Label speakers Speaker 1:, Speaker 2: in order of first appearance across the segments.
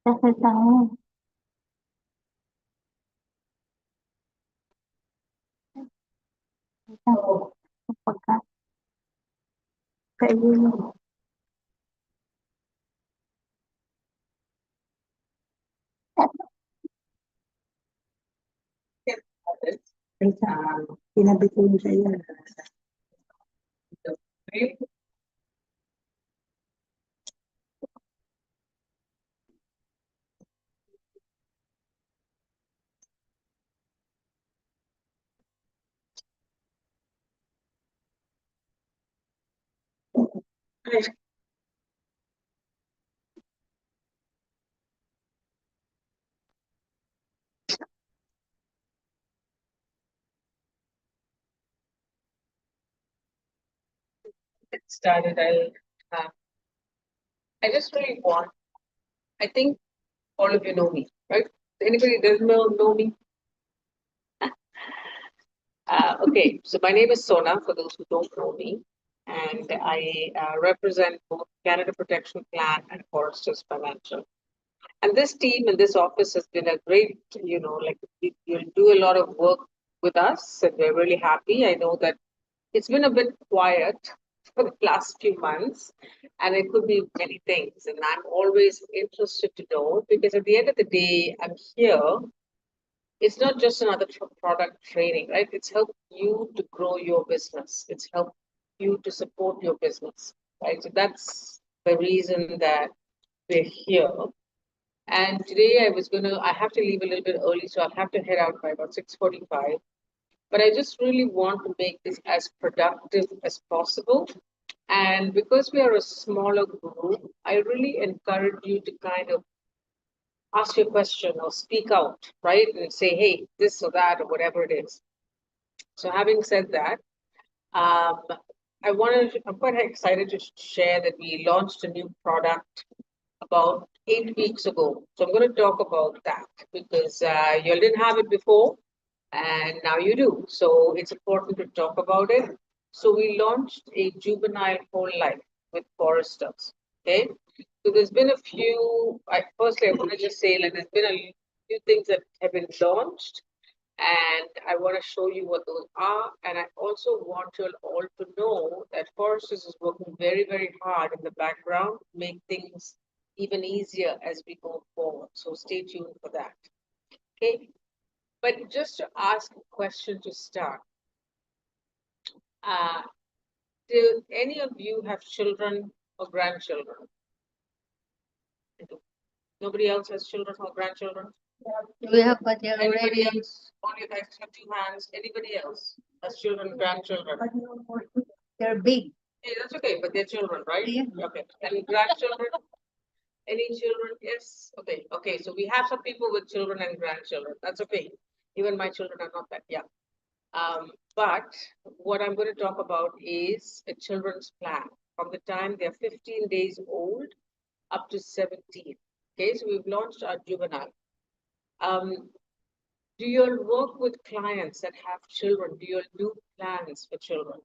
Speaker 1: Tahu apakah keinginan pinabitin saya.
Speaker 2: Get started, I just really want, I think all of you know me, right? Anybody doesn't know me? Okay, so my name is Sona, for those who don't know me, and I represent both Canada Protection Plan and Foresters Financial. And this team in this office has been a great, like you'll do a lot of work with us, and we're really happy. I know that it's been a bit quiet for the last few months, and it could be many things. And I'm always interested to know because at the end of the day, I'm here. It's not just another product training, right? It's helped you to grow your business. It's helped you to support your business, right? So that's the reason that we're here. And today I have to leave a little bit early, so I'll have to head out by about 6:45. But I just really want to make this as productive as possible. And because we are a smaller group, I really encourage you to kind of ask your question or speak out, right? And say, hey, this or that or whatever it is. So having said that, um, I'm quite excited to share that we launched a new product about 8 weeks ago. So I'm going to talk about that because you didn't have it before and now you do. So it's important to talk about it. So we launched a juvenile whole life with foresters. Okay. So there's been a few, firstly, I want to just say like there's been a few things that have been launched and I want to show you what those are. And I also want you all to know that Foresters is working very, very hard in the background to make things even easier as we go forward. So stay tuned for that. Okay. But just to ask a question to start, uh, do any of you have children or grandchildren? Nobody else has children or grandchildren?
Speaker 1: We have, but they're
Speaker 2: Anybody
Speaker 1: already.
Speaker 2: else? All you guys have two hands. Anybody else has children, grandchildren?
Speaker 1: They're big.
Speaker 2: Hey, that's okay, but they're children, right?
Speaker 1: Yeah.
Speaker 2: Okay. And grandchildren? Any children? Yes. Okay. Okay. So we have some people with children and grandchildren. That's okay. Even my children are not that young. But what I'm going to talk about is a children's plan from the time they're 15 days old up to 17. Okay, so we've launched our juvenile. Do you all work with clients that have children? Do you all do plans for children?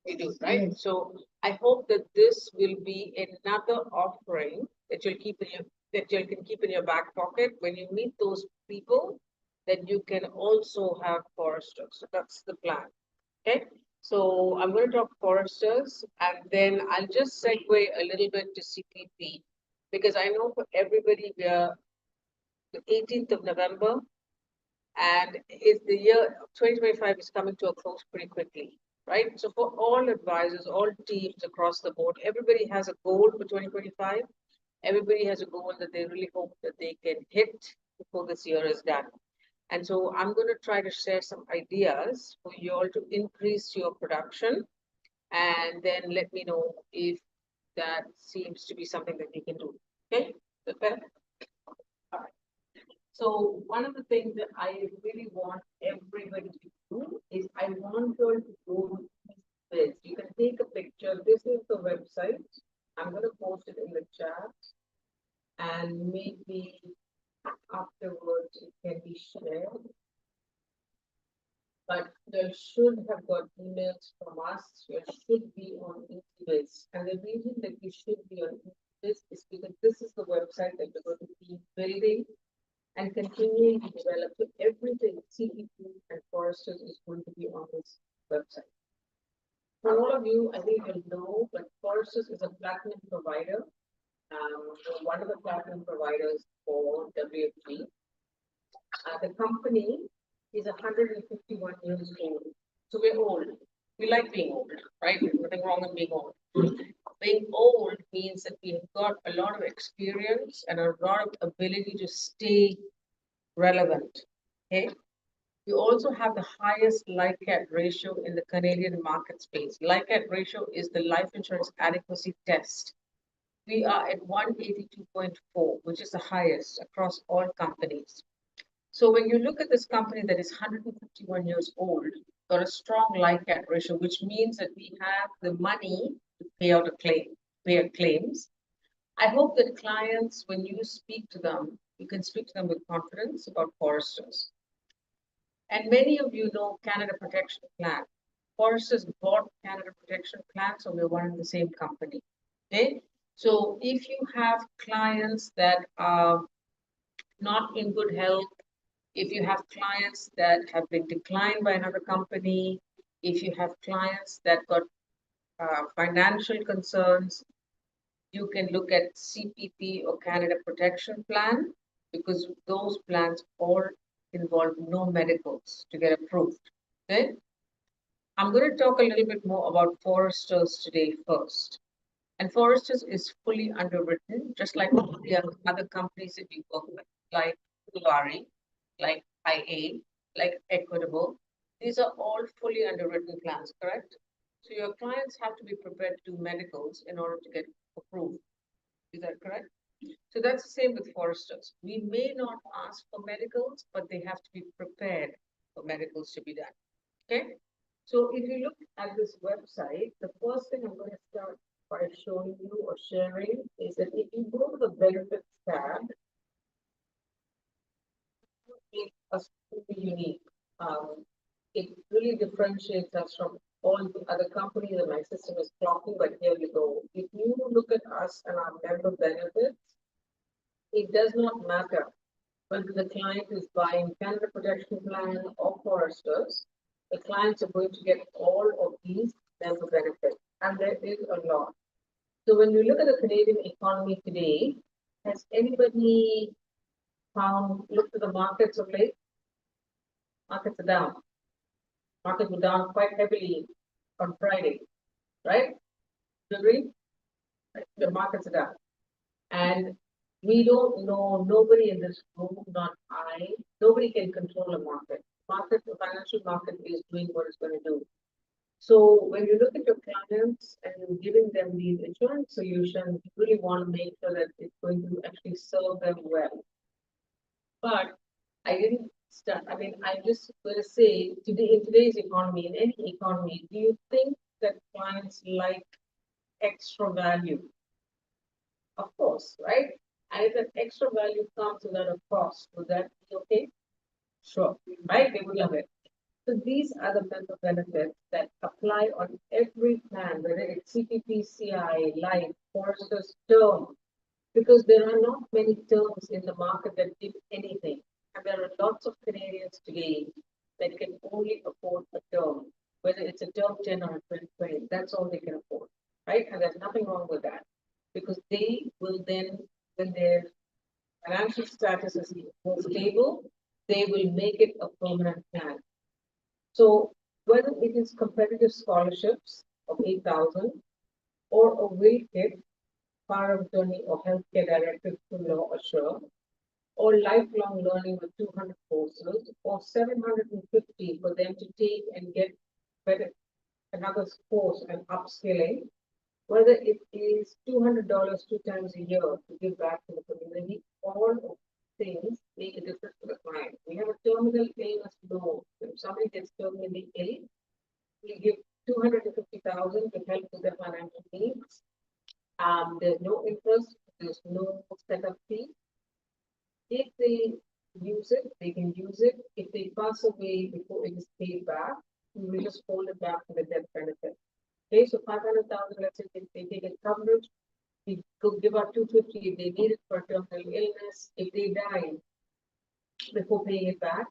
Speaker 2: You do, right?
Speaker 1: Yes.
Speaker 2: So I hope that this will be another offering that you can keep in your back pocket when you meet those people. That you can also have foresters. So that's the plan. Okay. So I'm going to talk foresters, and then I'll just segue a little bit to CPP because I know for everybody we are the 18th of November, and it's the year 2025 is coming to a close pretty quickly, right? So for all advisors, all teams across the board, everybody has a goal for 2025. Everybody has a goal that they really hope that they can hit before this year is done. And so I'm going to try to share some ideas for you all to increase your production and then let me know if that seems to be something that you can do. Okay? Okay? All right. So one of the things that I really want everybody to do is I want you all to go to this. You can take a picture. This is the website. I'm going to post it in the chat and maybe afterwards it can be shared. But you should have got emails from us. You should be on Intuit. And the reason that you should be on Intuit is because this is the website that you're going to building and continuing to develop. So everything CEP and Foresters is going to be on this website. For all of you, I think you'll know, but Foresters is a platinum provider. We're one of the platinum providers for WFG. The company is 151 years old. So we're old. We like being old, right? There's nothing wrong with being old. Being old means that we've got a lot of experience and a lot of ability to stay relevant. Okay. We also have the highest LICAT ratio in the Canadian market space. LICAT ratio is the life insurance adequacy test. We are at 182.4, which is the highest across all companies. So when you look at this company that is 151 years old, got a strong LICAT ratio, which means that we have the money to pay out a claim, pay our claims. I hope that clients, when you speak to them, you can speak to them with confidence about Foresters. And many of you know Canada Protection Plan. Foresters bought Canada Protection Plan, so we're one and the same company. Okay? So if you have clients that are not in good health, if you have clients that have been declined by another company, if you have clients that got financial concerns, you can look at CPP or Canada Protection Plan because those plans all involve no medicals to get approved. Okay? I'm going to talk a little bit more about Foresters today first. And Foresters is fully underwritten, just like the other companies that we work with, like Tulare, like IA, like Equitable. These are all fully underwritten plans, correct? So your clients have to be prepared to do medicals in order to get approved. Is that correct? So that's the same with Foresters. We may not ask for medicals, but they have to be prepared for medicals to be done. Okay? So if you look at this website, the first thing I'm going to start by showing you or sharing is that if you go to the benefits tab, it's really unique. It really differentiates us from all the other companies that my system is clocking, but here we go. If you look at us and our member benefits, it does not matter whether the client is buying Canada Protection Plan or Foresters, the clients are going to get all of these member benefits, and there is a lot. So when you look at the Canadian economy today, has anybody looked at the markets of late? Markets are down. Markets were down quite heavily on Friday, right? Do you agree? The markets are down. And we don't know, nobody in this room, not I, nobody can control a market. The financial market is doing what it's going to do. So when you look at your clients and you're giving them these insurance solutions, you really want to make sure that it's going to actually serve them well. But I didn't start, I'm just going to say, today, in today's economy, in any economy, do you think that clients like extra value? Of course, right? And if that extra value comes without a cost, would that be okay? Sure, right? They would love it. So these are the member benefits that apply on every plan, whether it's CPP, CI, Life, Foresters, term, because there are not many terms in the market that give anything. And there are lots of Canadians today that can only afford a term, whether it's a term 10 or a 20, that's all they can afford, right? And there's nothing wrong with that because they will then, when their financial status is more stable, they will make it a permanent plan. So whether it is competitive scholarships of 8,000 or a will kit, power of attorney or healthcare directive to law assure, or lifelong learning with 200 courses, or 750 for them to take and get better another course and upskilling, whether it is $200 2 times a year to give back to the community, all of things make a difference to the client. We have a terminal illness loan. If somebody gets terminally ill, we give 250,000 to help with their financial needs. There's no interest, there's no setup fee. If they use it, they can use it. If they pass away before it is paid back, we will just hold it back for the death benefit. Okay, so 500,000, let's say they take a coverage, we could give out 250 if they need it for terminal illness. If they die before paying it back,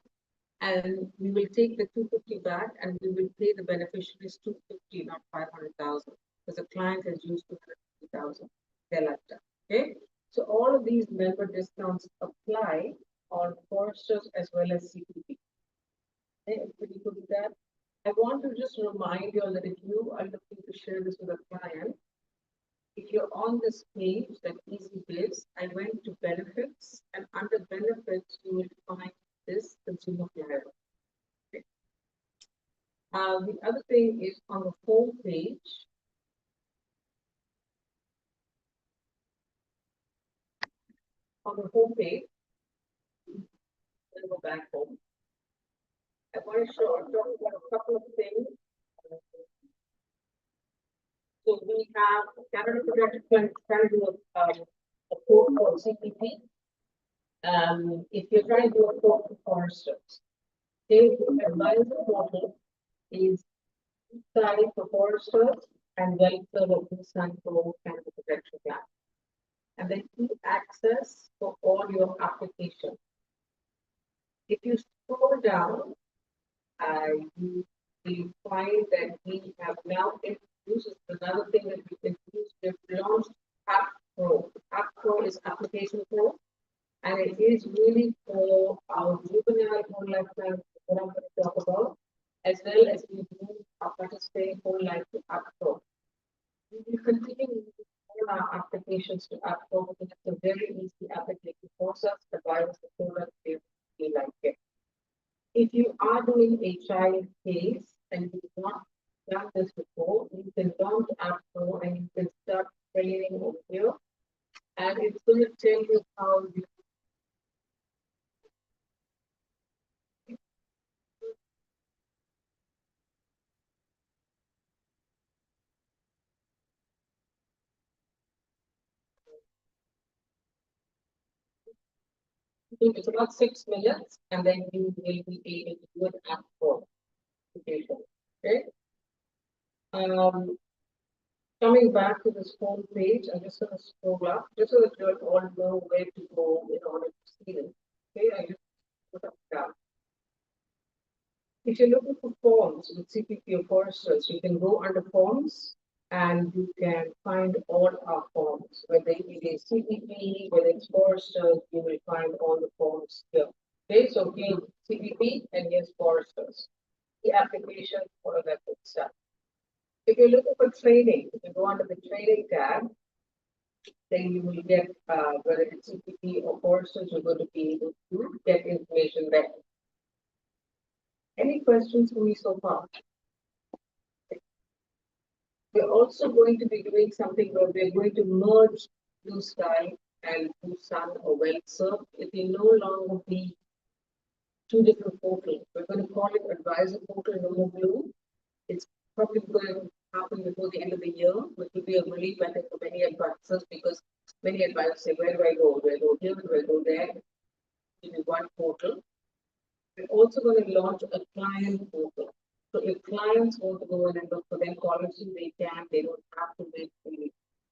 Speaker 2: and we will take the 250 back and we will pay the beneficiaries 250, not 500,000, because the client has used 250,000 their lifetime. Okay, so all of these member discounts apply on foresters as well as CPP. Okay, pretty good with that. I want to just remind you all that if you are looking to share this with a client, if you're on this page that Easy Biz, I went to benefits, and under benefits, you will find this consumer flyer. Okay. The other thing is on the home page. On the home page, then go back home. I want to talk about a couple of things. So we have Canada Protected Fund trying to do a quote for CPP. If you're trying to do a quote for foresters, the advisor model is side for foresters and welfare of the sun for Canada Protection Plan. And then key access for all your applications. If you scroll down, you will find that we have now introduced another thing that we introduced. We've launched App Pro. App Pro is application pro, and it is really for our juvenile whole life plan, what I'm going to talk about, as well as we move our participating whole life to App Pro. We will continue to use all our applications to App Pro because it's a very easy application process. The virus is so that they like it. If you are doing a child case and you've not done this before, you can launch App Pro and you can start training over here. And it's going to tell you how you it's about 6 minutes, and then you will be able to do an App Pro application. Okay. Coming back to this home page, I'm just going to scroll up just so that you all know where to go in order to see them. Okay, I just put up down. If you're looking for forms with CPP or foresters, you can go under forms and you can find all our forms. Whether it is CPP, whether it's foresters, you will find all the forms here. Okay, so here CPP and here's foresters. The application for that good stuff. If you're looking for training, if you go under the training tab, then you will get whether it's CPP or foresters, you're going to be able to get information there. Any questions for me so far? We're also going to be doing something where we're going to merge Blue Sky and Blue Sun or WellServe. It will no longer be two different portals. We're going to call it Advisor Portal No More Blue. It's probably going to happen before the end of the year, which will be a relief, I think, for many advisors because many advisors say, where do I go? Do I go here? Do I go there? It will be one portal. We're also going to launch a client portal. So if clients want to go in and look for their policy, they can, they don't have to wait for you,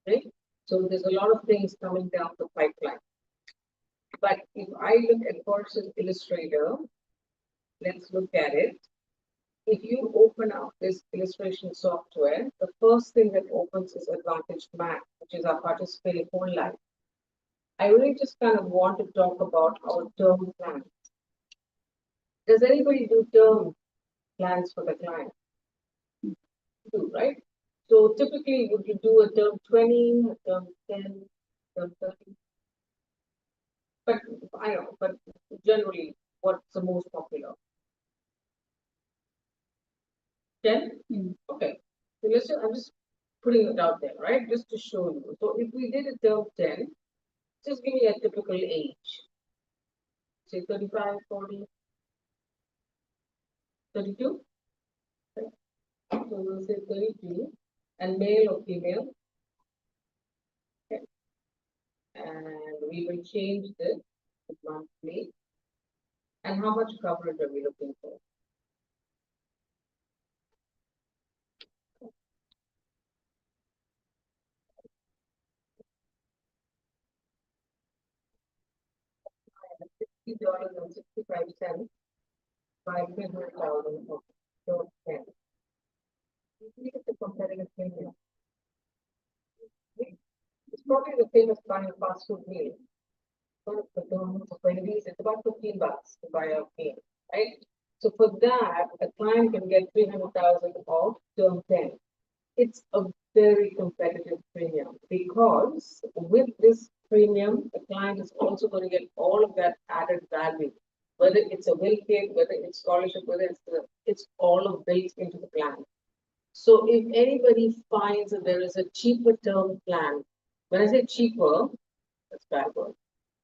Speaker 2: right? So there's a lot of things coming down the pipeline. But if I look at Forces Illustrator, let's look at it. If you open up this illustration software, the first thing that opens is Advantage Max, which is our participating whole life. I really just kind of want to talk about our term plans. Does anybody do term plans for the client? Do, right? So typically, would you do a term 20, a term 10, term 30? But I know, but generally, what's the most popular? 10? Okay. So let's I'm just putting it out there, right? Just to show you. So if we did a term 10, just give me a typical age. Say 35, 40, 32. Okay. So we'll say 32. And male or female. Okay. And we will change this to monthly. And how much coverage are we looking for? $3.65 by 300,000 of term 10. Usually it's a competitive premium. It's probably the same as buying a fast food meal. For the term of 20s, it's about $15 to buy a meal, right? So for that, a client can get 300,000 of term 10. It's a very competitive premium because with this premium, the client is also going to get all of that added value, whether it's a will kit, whether it's scholarship, whether it's all of built into the plan. So if anybody finds that there is a cheaper term plan, when I say cheaper, that's bad word.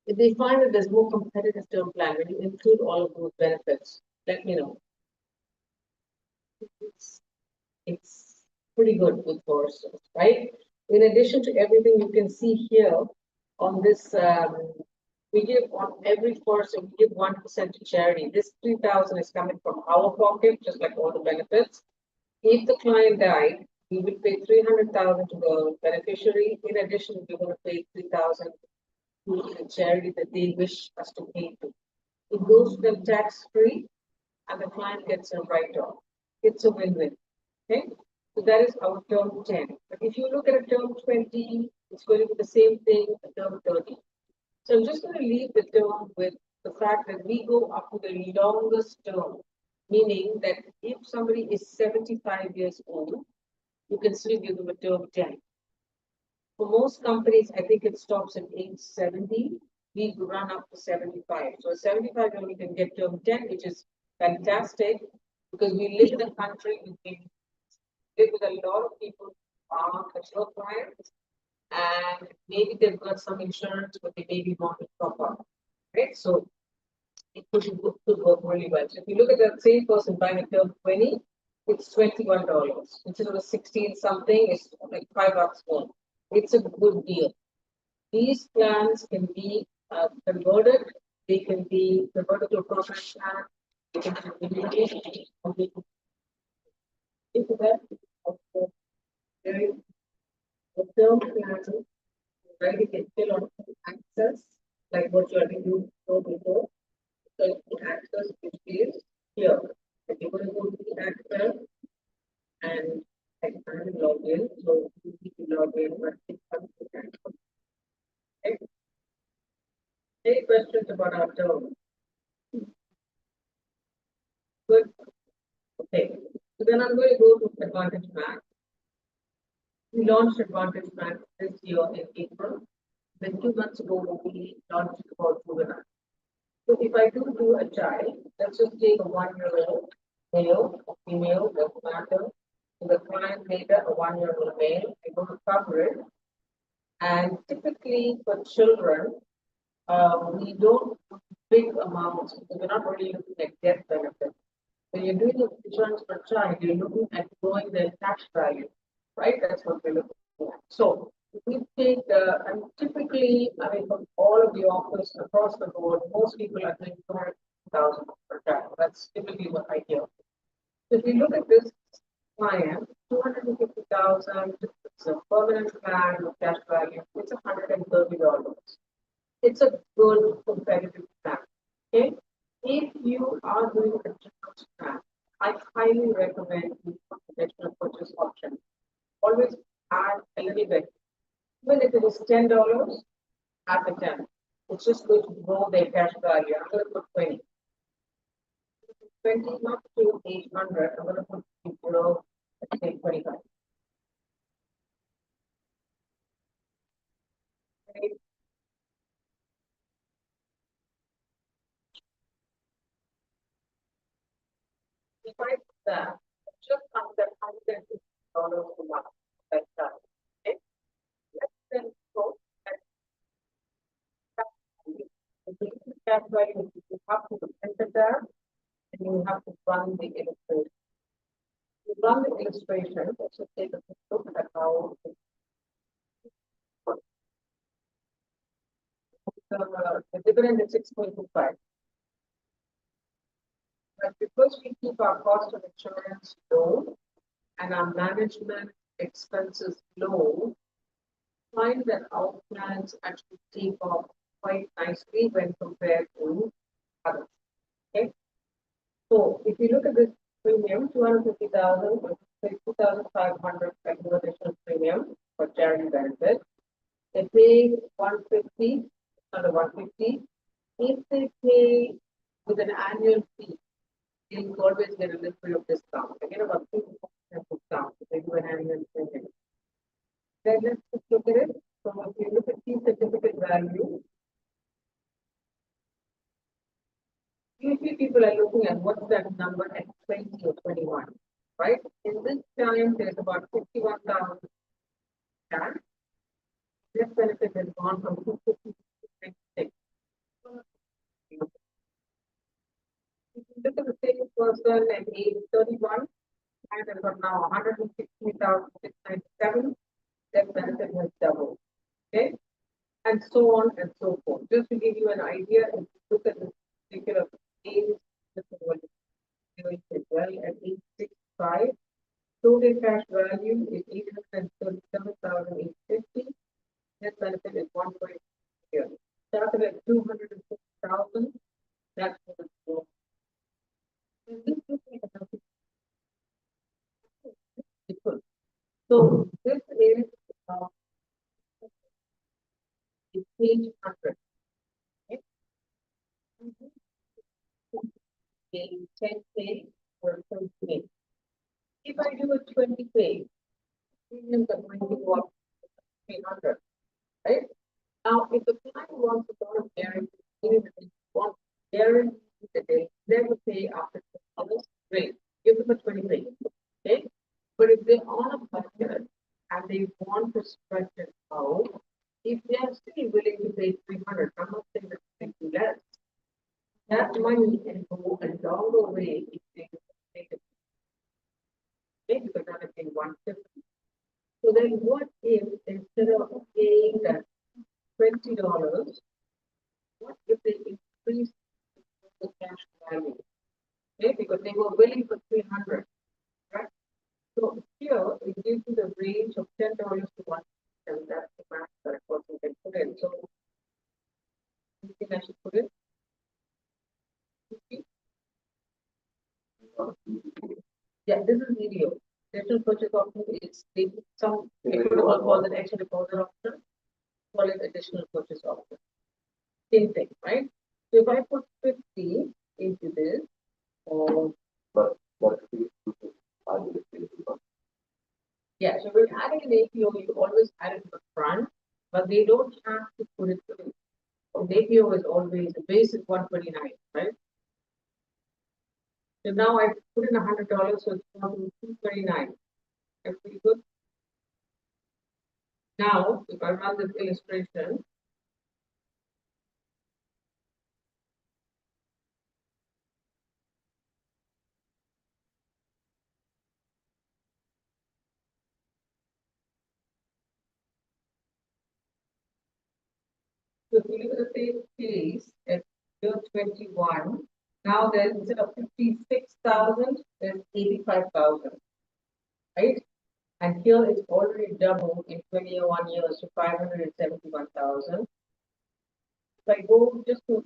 Speaker 2: If they find that there's more competitive term plan, when you include all of those benefits, let me know. It's pretty good with foresters, right? In addition to everything you can see here on this, we give on every forester, we give 1% to charity. This 3,000 is coming from our pocket, just like all the benefits. If the client died, we would pay 300,000 to the beneficiary. In addition, we're going to pay 3,000 to the charity that they wish us to pay to. It goes to them tax-free, and the client gets a write-off. It's a win-win. Okay, so that is our term 10. But if you look at a term 20, it's going to be the same thing, a term 30. So I'm just going to leave the term with the fact that we go up to the longest term, meaning that if somebody is 75 years old, you can still give them a term 10. For most companies, I think it stops at age 70. We run up to 75. So a 75-year-old can get term 10, which is fantastic because we live in a country, we live with a lot of people who are mature clients, and maybe they've got some insurance, but they maybe want to top up, right? So it could work really well. So if you look at that same person buying a term 20, it's $21. Instead of a 16 something, it's like $5 more. It's a good deal. These plans can be converted. They can be converted to a program plan. They can be immediate, or they can into that. The term plan, right? You can fill on access, like what you are doing before. So access which is here. If you're going to go to the access and I can log in, so you need to log in, but it comes to access. Okay. Any questions about our term? Good. Okay. So then I'm going to go to Advantage Max. We launched Advantage Max this year in April. Then 2 months ago, we launched it called Juvenile. So if I do a child, let's just take a 1-year-old male or female, doesn't matter. So the client data, a 1-year-old male, I go to cover it. And typically for children, we don't big amounts because we're not really looking at death benefit. When you're doing insurance per child, you're looking at growing their cash value, right? That's what we're looking at. So if we take and typically, I mean, from all of the offers across the board, most people are doing 200,000 per child. That's typically what I hear. So if you look at this client, 250,000, it's a permanent plan with cash value, it's $130. It's a good competitive plan. Okay. If you are doing a general plan, I highly recommend the additional purchase option. Always add a little bit. Even if it is $10, add the 10. It's just going to grow their cash value. I'm going to put 20. 20 not to 800. I'm going to put below, let's say 25. Okay. If I put that, just under $150 a month. That's that. Okay. Let's then go and cash value. You have to enter that and you have to run the illustration. You run the illustration, let's just take a quick look at how the dividend is 6.25. But because we keep our cost of insurance low and our management expenses low, find that our plans actually take off quite nicely when compared to others. Okay. So if you look at this premium, 250,000, 2,500 regular additional premium for charity benefit. They pay 150, under 150. If they pay with an annual fee, they'll always get a little bit of discount. They get about 2% discount if they do an annual premium. Then let's just look at it. So if you look at key certificate value, usually people are looking at what's that number at 20 or 21, right? In this time, there's about 51,000 cash. This benefit has gone from 250 to 26. If you look at the same person at age 31, and has got now 160,697, that benefit has doubled. Okay? And so on and so forth. Just to give you an idea, if you look at this particular age, this is what it's doing as well at age 65. Total cash value is 837,850. Net benefit is 1.0. Started at 250,000. That's what it's for. And this is equal. So this is page 100. Okay? 10K or 20K. If I do a 20K, premiums are going to go up to 300, right? Now, if the client wants to go to guarantee, even if they want guarantee that they never pay after 20 years, great, give them a 20K, okay? But if they're on a budget and they want to stretch it out, if they are still willing to pay 300, I'm not saying that they do less. That money can go a longer way if they take it. Okay, because I'm paying 150. So then what if instead of paying that $20, what if they increase the cash value? Okay, because they were willing for 300, right? So here it gives you the range of $10 to 1, that's the max that a person can put in. So you think I should put it? Yeah, this is video. Digital purchase option is some people call it extra deposit option, call it additional purchase option. Same thing, right? So if I put 50 into this, but yeah, so when adding an APO, you always add it to the front, but they don't have to put it through. So the APO is always the base is 129, right? So now I put in $100, so it's gone to 229. That's pretty good. Now, if I run this illustration, so if you look at the same case at year 21, now there's instead of 56,000, there's 85,000, right? And here it's already doubled in 21 years to 571,000. If I go just for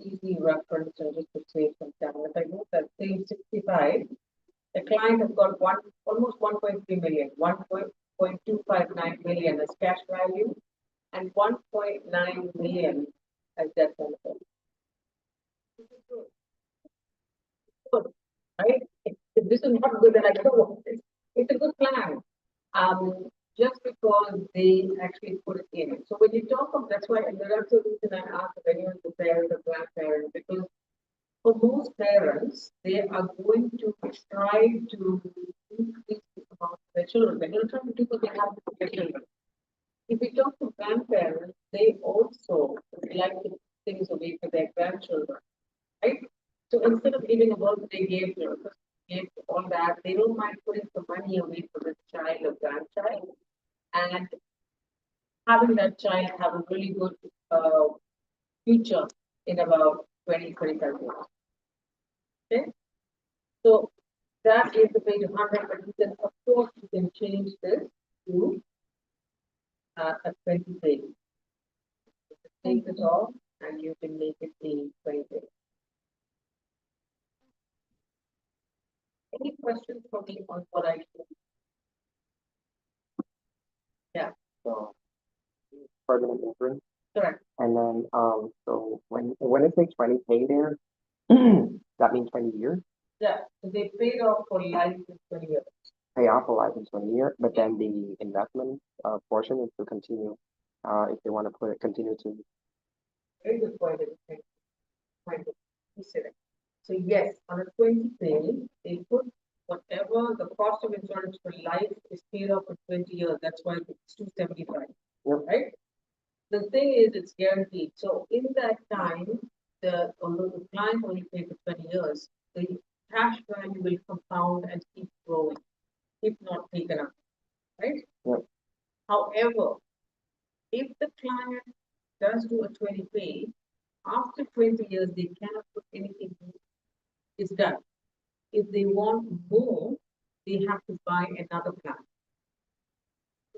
Speaker 2: easy reference and just to save some time, if I go that same 65, the client has got almost 1.3 million, 1.259 million as cash value and 1.9 million as debt benefit. Good, right? If this is not good, then I don't want this. It's a good plan. Just because they actually put it in. So when you talk of that's why, and that's the reason I asked if anyone's a parent or grandparent, because for most parents, they are going to try to increase the amount of their children. They're going to try to do what they have for their children. If we talk to grandparents, they also like to put things away for their grandchildren, right? So instead of giving a birthday gift or a gift, all that, they don't mind putting some money away for this child or grandchild and having that child have a really good future in about 20, 25 years. Okay? So that is the page 100, but you can, of course, you can change this to a 20 page. Take it off and you can make it a 20 page. for me on what I do. Yeah.
Speaker 3: So permanent insurance.
Speaker 2: Correct.
Speaker 3: And then so when it says 20K there, that means 20 years,
Speaker 2: Yeah. So they paid off for life in 20 years.
Speaker 3: pay off a life in 20 years, but then the investment portion is to continue if they want to put it continue to.
Speaker 2: Very good point. Point. You said it. So yes, on a 20 pay, they put whatever the cost of insurance for life is paid off for 20 years. That's why it's 275.
Speaker 3: Yep.
Speaker 2: Right? The thing is, it's guaranteed. So in that time, although the client only paid for 20 years, the cash value will compound and keep growing, if not taken up. Right?
Speaker 3: Yep.
Speaker 2: However, if the client does do a 20 pay, after 20 years, they cannot put anything new. It's done. If they want more, they have to buy another plan.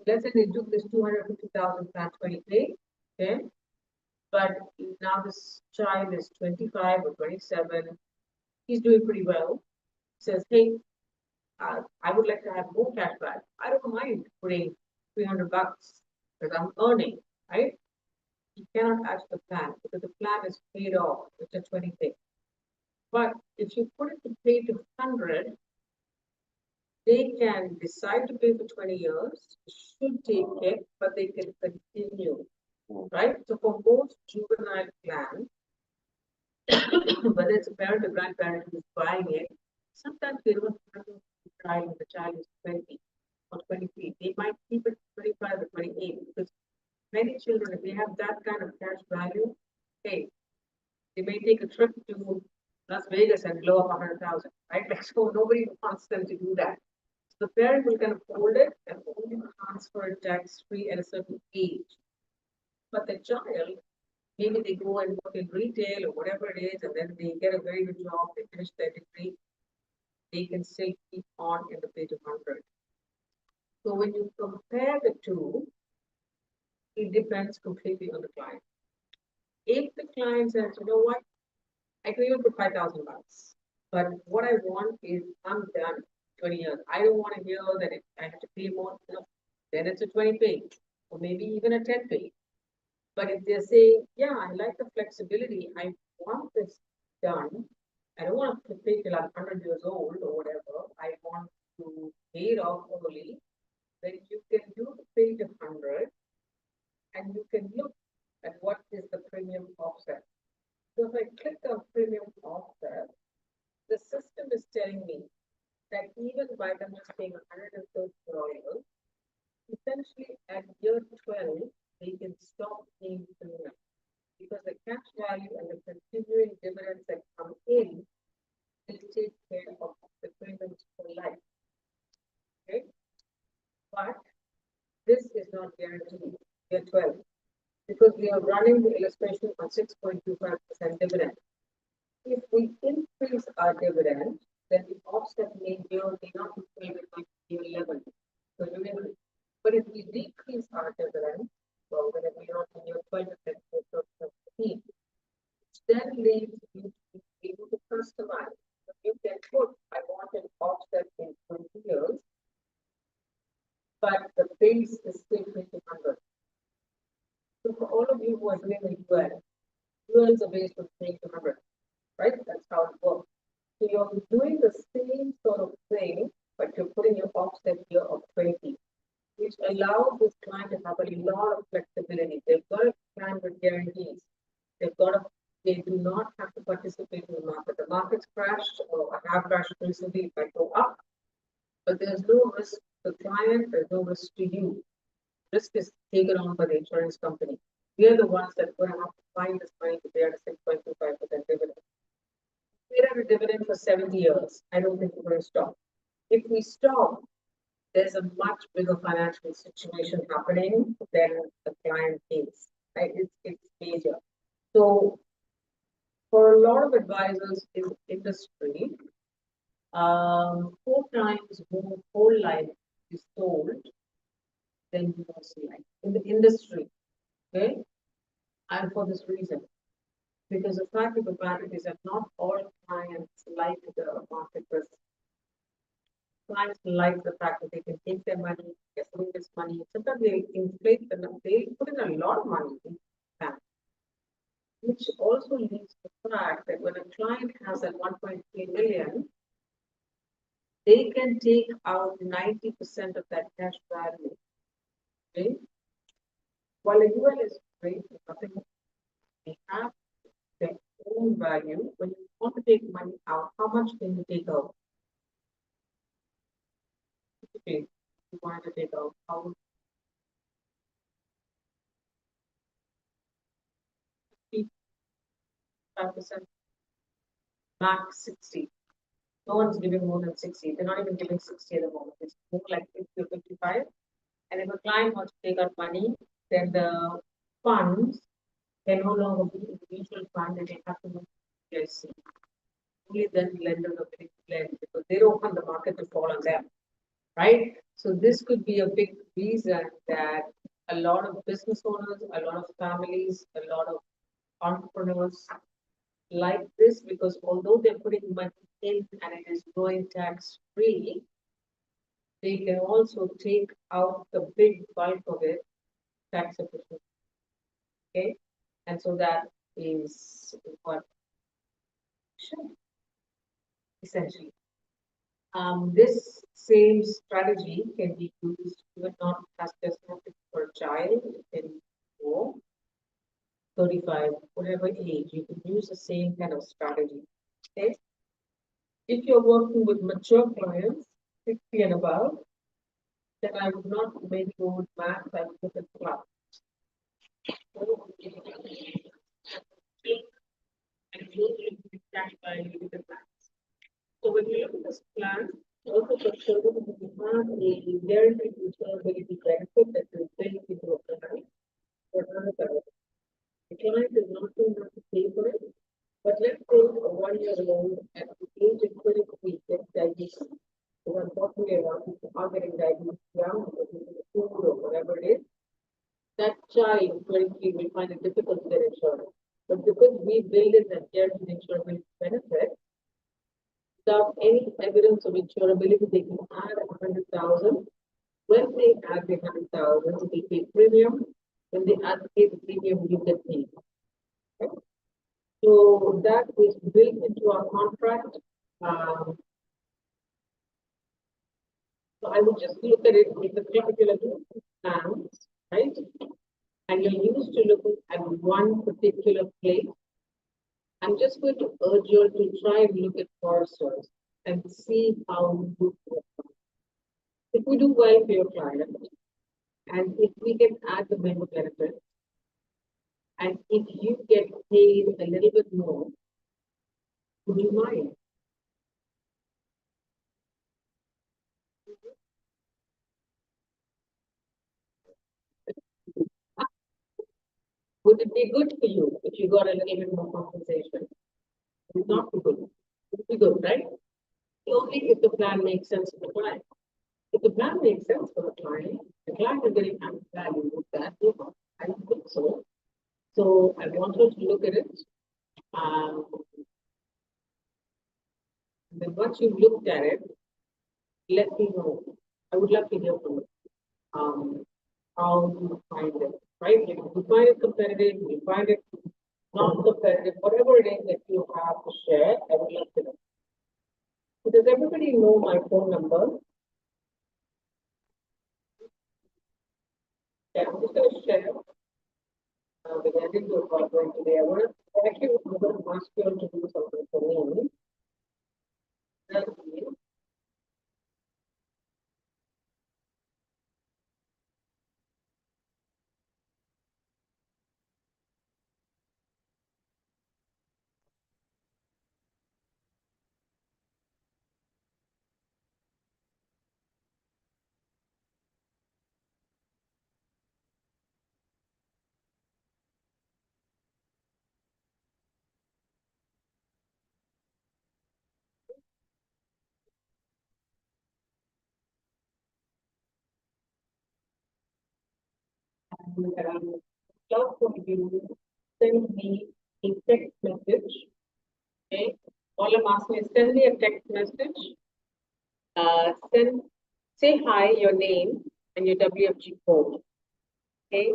Speaker 2: Let's say they took this 250,000 plan 20 pay, okay? But now this child is 25 or 27. He's doing pretty well. Says, hey, I would like to have more cash back. I don't mind putting $300 because I'm earning, right? You cannot add to the plan because the plan is paid off with a 20 pay. But if you put it to pay to 100, they can decide to pay for 20 years, should take it, but they can continue, right? So for most juvenile plans, whether it's a parent or grandparent who's buying it, sometimes they don't have to try when the child is 20 or 23. They might keep it 25 or 28 because many children, if they have that kind of cash value, hey, they may take a trip to Las Vegas and blow up 100,000, right? Like, so nobody wants them to do that. So the parent will kind of hold it and only transfer it tax-free at a certain age. But the child, maybe they go and work in retail or whatever it is, and then they get a very good job, they finish their degree, they can still keep on in the page of 100. So when you compare the two, it depends completely on the client. If the client says, you know what, I can even put 5,000 bucks, but what I want is I'm done 20 years. I don't want to hear that I have to pay more. No, then it's a 20 pay or maybe even a 10 pay. But if they're saying, yeah, I like the flexibility, I want this done. I don't want to pay till I'm 100 years old or whatever. I want to pay it off early. Then you can do the pay to 100 and you can look at what is the premium offset. So if I click on premium offset, the system is telling me that even by them just paying 130 dollars, essentially at year 12, they can stop paying premium because the cash value and the continuing dividends that come in will take care of the premiums for life. Okay? But this is not guaranteed year 12 because we are running the illustration on 6.25% dividend. If we increase our dividend, then the offset may not be paid at year 11. So but if we decrease our dividend, well, when we are in year 12 and 15, then leaves you to be able to customize. So you can put, I want an offset in 20 years, but the base is still 200. So for all of you who are doing the UL is a base of 200, right? That's how it works. So you're doing the same sort of thing, but you're putting your offset here of 20, which allows this client to have a lot of flexibility. They've got a plan with guarantees. They do not have to participate in the market. The market's crashed or have crashed recently, it might go up, but there's no risk to the client, there's no risk to you. Risk is taken on by the insurance company. We are the ones that are going to have to find this money to pay at a 6.25% dividend. We have a dividend for 70 years. I don't think we're going to stop. If we stop, there's a much bigger financial situation happening than the client thinks. Right? It's major. So for a lot of advisors in the industry, 4 times more whole life is sold than most life in the industry. Okay, and for this reason, because the fact of the matter is that not all clients like the market risk. Clients like the fact that they can take their money, they're saving this money. Sometimes they inflate the they put in a lot of money in that, which also leads to the fact that when a client has that 1.3 million, they can take out 90% of that cash value. Okay? While a UL is great, nothing they have their own value. When you want to take money out, how much can you take out? Okay, you want to take out how 5%, max 60. No one's giving more than 60. They're not even giving 60 at the moment. It's more like 50 or 55. And if a client wants to take out money, then the funds can no longer be in the mutual fund and they have to move to PIC. Only then lenders are willing to lend because they don't want the market to fall on them, right? So this could be a big reason that a lot of business owners, a lot of families, a lot of entrepreneurs like this because although they're putting money in and it is growing tax free, they can also take out the big bulk of it tax efficient. Okay, and so that is what essentially. This same strategy can be used even not as just for a child, it can go 35, whatever age, you can use the same kind of strategy. Okay. If you're working with mature clients, 60 and above, then I would not maybe go with math, I would look at class. And usually we cash by look at math. So when you look at this plan, also for children, we have a guaranteed sustainability benefit that is built into a plan for another. The client is not going to have to pay for it, but let's say a 1-year-old at the age of 23 gets diabetes. So unfortunately, a lot of people are getting diabetes young because of the food or whatever it is. That child, 23, will find it difficult to get insurance. But because we build in that guaranteed insurance benefit, without any evidence of insurability, they can add 100,000. When they add the 100,000, they pay premium. When they add the premium, you get paid. Okay? So that is built into our contract. So I would just look at it with the particular plans, right? And you're used to looking at one particular place. I'm just going to urge you to try and look at foresters and see how you do. If we do well for your client, and if we can add the member benefit, and if you get paid a little bit more, would you mind? Would it be good for you if you got a little bit more compensation? It's not too good. It would be good, right? Only if the plan makes sense for the client. If the plan makes sense for the client is getting added value with that. I don't think so. So I want you to look at it. Then once you've looked at it, let me know. I would love to hear from you. How you find it, right? If you find it competitive, you find it not competitive, whatever it is that you have to share, I would love to know. So does everybody know my phone number? Yeah, I'm just going to share. Because I didn't do a PowerPoint today. I'm going to ask you all to do something for me. That's me. And love for you, send me a text message. Okay. All I'm asking is send me a text message Say hi, your name, and your WFG code. Okay.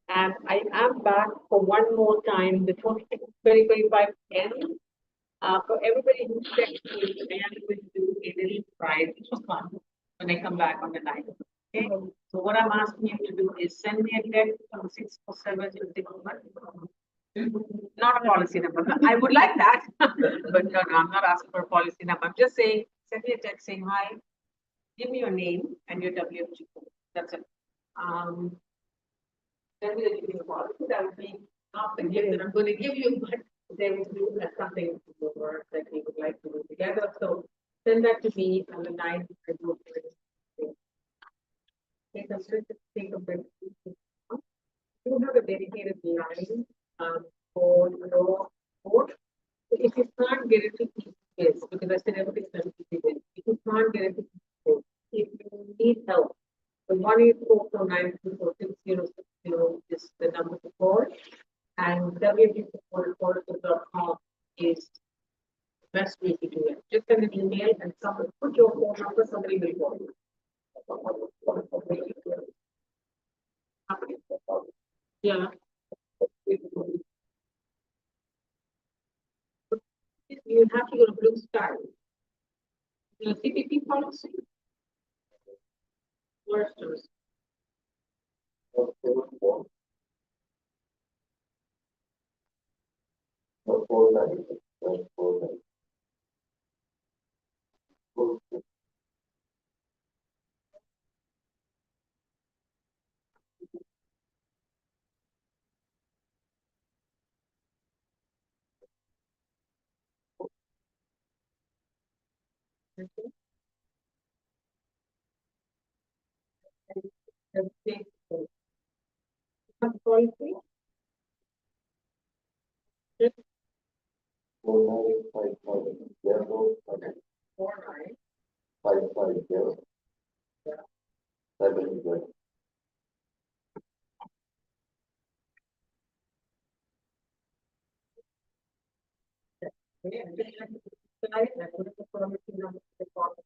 Speaker 2: And I am back for one more time before 2025 ends. For everybody who texted me, I am going to do a little prize, which was fun, when I come back on the 9th. Okay. So what I'm asking you to do is send me a text from 647 not a policy number. I would like that, but no, I'm not asking for a policy number. I'm just saying, send me a text saying hi, give me your name and your WFG code. That's it. Tell me that you give a policy. That would be not the gift that I'm going to give you, but there will be something more that we would like to do together. So send that to me on the 9th. I do it. Take a switch, take a break. You have a dedicated line for your vote. If you can't get it to keep this, because I said everything's going to be this. If you can't get it to keep this, if you need help, the 1-844-924-6060 is the number to call, and www.supportforces.com is the best way to do it. Just send an email and someone put your phone number, somebody will call you. Yeah. You have to go to Blue Sky. The CPP policy. Worsters. Policy. 4950. Yeah, just like the slide, I put the policy number to the bottom.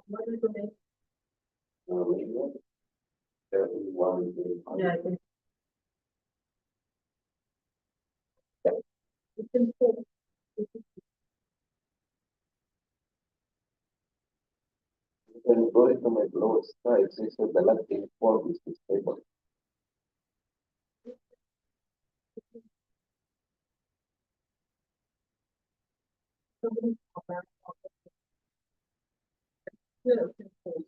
Speaker 2: What is the name? Yeah, I think it's important.
Speaker 3: When going to my below stripes, it says the left inform is disabled.
Speaker 2: Somebody call back. Yeah, it's important.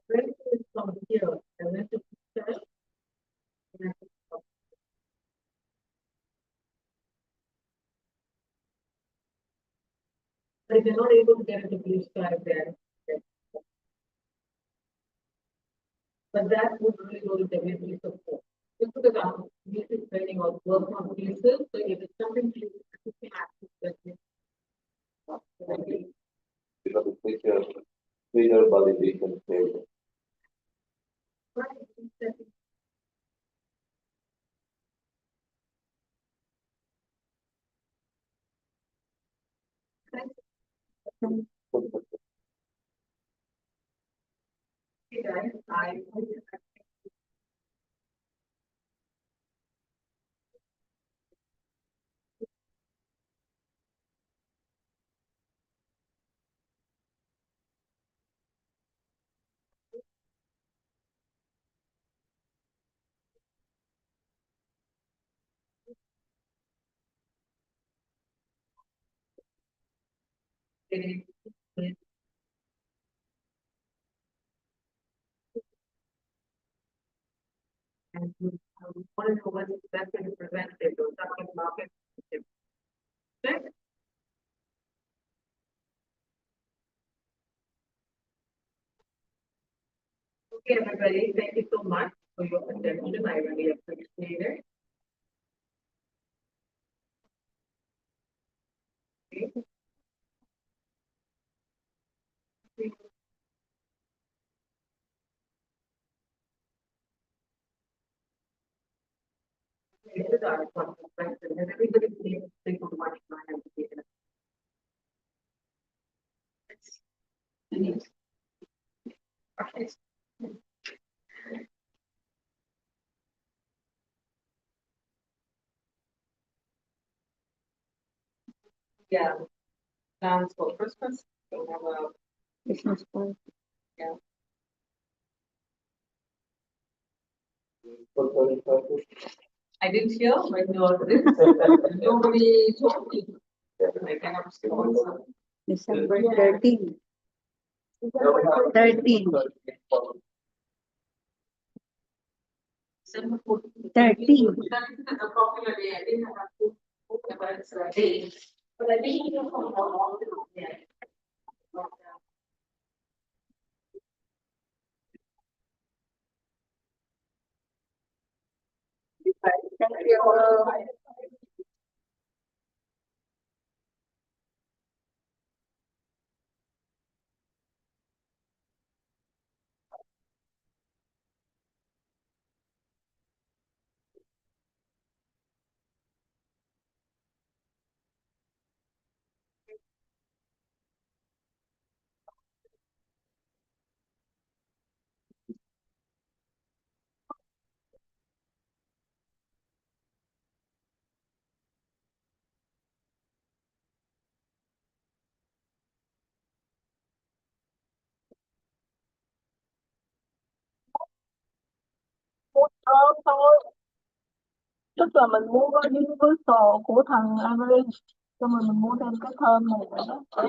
Speaker 2: Ready is from here, and then to search. And then to- But if you're not able to get into Blue Sky, then. But that would really go to WFG support. Just because I'm used to training or work on pieces, so if it's something you can access that.
Speaker 3: Because it takes your trigger validation failure.
Speaker 2: Hey guys, I. And I want to know what's the best way to present it, or something market. Okay, everybody, thank you so much. for your attention. I really appreciate it. These are some questions, and everybody needs to think of what you might have to do. Yeah, plans for Christmas. We have a
Speaker 1: Christmas party.
Speaker 2: I didn't hear when you were this. Nobody told me. I cannot sponsor.
Speaker 1: December 13. 13. 13.
Speaker 2: That is a popular day. I didn't have to book about it's a day. But I didn't hear from how long it was there.
Speaker 1: Thank you.
Speaker 4: Thơm thôi, tức là mình mua với sò của thằng Average, xong rồi mình mua thêm cái thơm này nữa để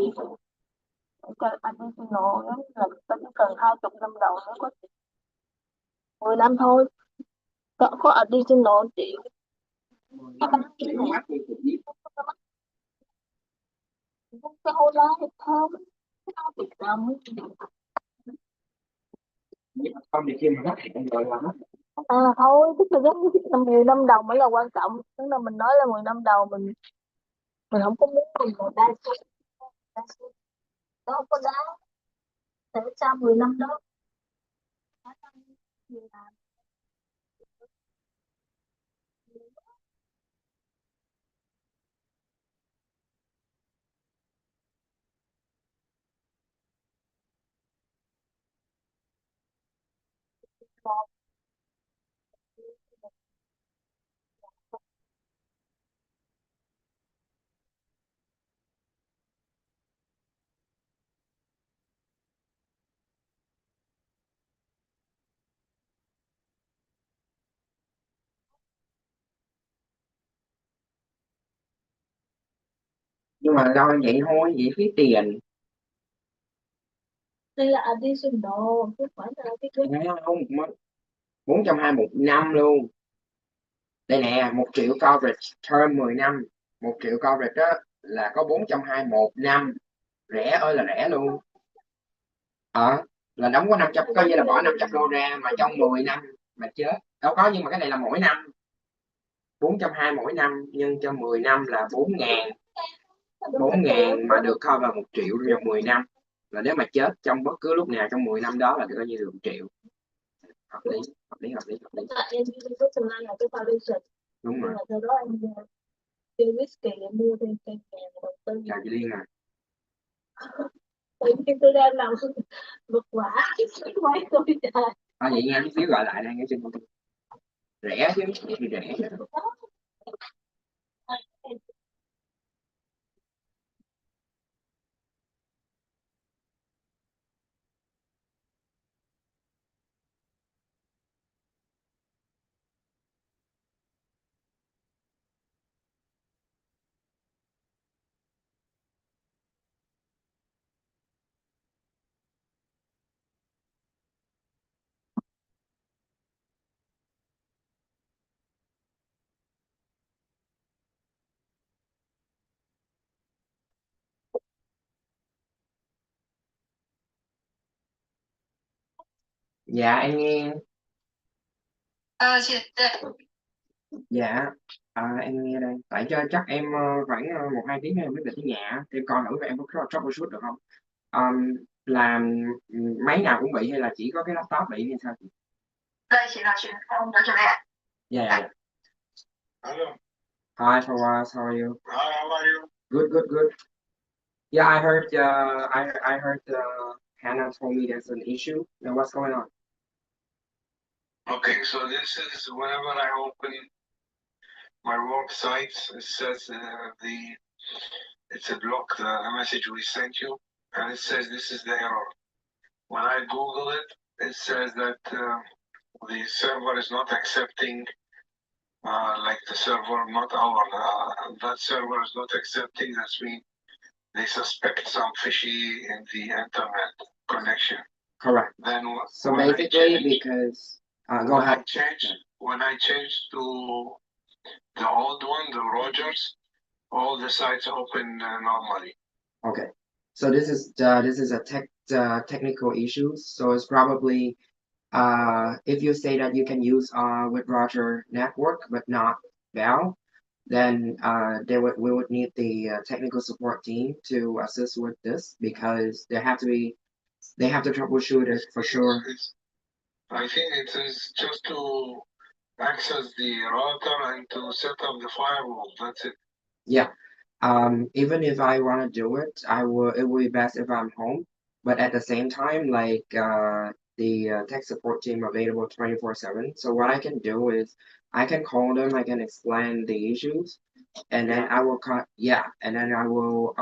Speaker 4: cho additional đó là ta chỉ cần 20 năm đầu nữa có 10 năm thôi, có additional chị. Cái hôi lá thì thơm, cái Việt Nam
Speaker 3: Không thì khi mà nó hẹn rồi là nó
Speaker 4: thôi, tức là giống như 10 năm đầu mới là quan trọng, tức là mình nói là 10 năm đầu mình không có muốn mình là đa số đó không có đáng để cho 10 năm đó.
Speaker 3: nhưng mà đo vậy thôi, vậy phí tiền.
Speaker 4: Đây là additional chứ không phải là cái
Speaker 3: Không, 420 một năm luôn. Đây nè, 1 triệu coverage term 10 năm, 1 triệu coverage đó là có 420 một năm, rẻ ơi là rẻ luôn. Là đóng có 500, coi như là bỏ 500 đô ra mà trong 10 năm mà chết đâu có, nhưng mà cái này là mỗi năm 420 mỗi năm nhân cho 10 năm là 4.000 mà được cover 1 triệu trong 10 năm, là nếu mà chết trong bất cứ lúc nào trong 10 năm đó là coi như được 1 triệu. Hợp lý, hợp lý, hợp lý, hợp lý.
Speaker 4: tại em đi có tương lai là cái foundation,
Speaker 3: Đúng
Speaker 4: nhưng
Speaker 3: rồi.
Speaker 4: mà sau đó em chơi risky em mua thêm cây vàng đầu tư.
Speaker 3: Chào chị Liên à.
Speaker 4: Tự nhiên tôi đang làm vật vã quay tôi trời.
Speaker 3: Vậy nghe chút xíu gọi lại đây nghe trên rẻ chứ, thì rẻ. Dạ em nghe. Dạ, em nghe đây. Tại cho chắc em khoảng 1-2 tiếng nữa em mới về tới nhà. Em coi thử em có troubleshoot được không? Làm máy nào cũng bị hay là chỉ có cái laptop bị hay sao chị? Dạ, dạ, dạ.
Speaker 5: Hello.
Speaker 3: Hi, Fawaz, how are you?
Speaker 5: Hi, how are you?
Speaker 3: Good, good, good. Yeah, I heard. I heard. Hannah told me there's an issue. Now, what's going on?
Speaker 5: Okay, so this is whenever I open my work sites, it says it's a block, the message we sent you, and it says this is the error. When I Google it, it says that the server is not accepting, like the server, not our, that server is not accepting. That's mean they suspect some fishy in the internet connection.
Speaker 3: Correct.
Speaker 5: Then
Speaker 3: So
Speaker 5: when I
Speaker 3: basically,
Speaker 5: change-
Speaker 3: because go ahead.
Speaker 5: When I changed to the old one, the Rogers, all the sites open normally.
Speaker 3: Okay. So this is a technical issue. So it's probably if you say that you can use with Roger network but not Bell, then we would need the technical support team to assist with this because they have to troubleshoot it for sure.
Speaker 5: I think it is just to access the router and to set up the firewall. That's it.
Speaker 3: Yeah. Even if I want to do it, it will be best if I'm home. But at the same time, like the tech support team available 24/7. So what I can do is I can call them, I can explain the issues, and then I will and then I will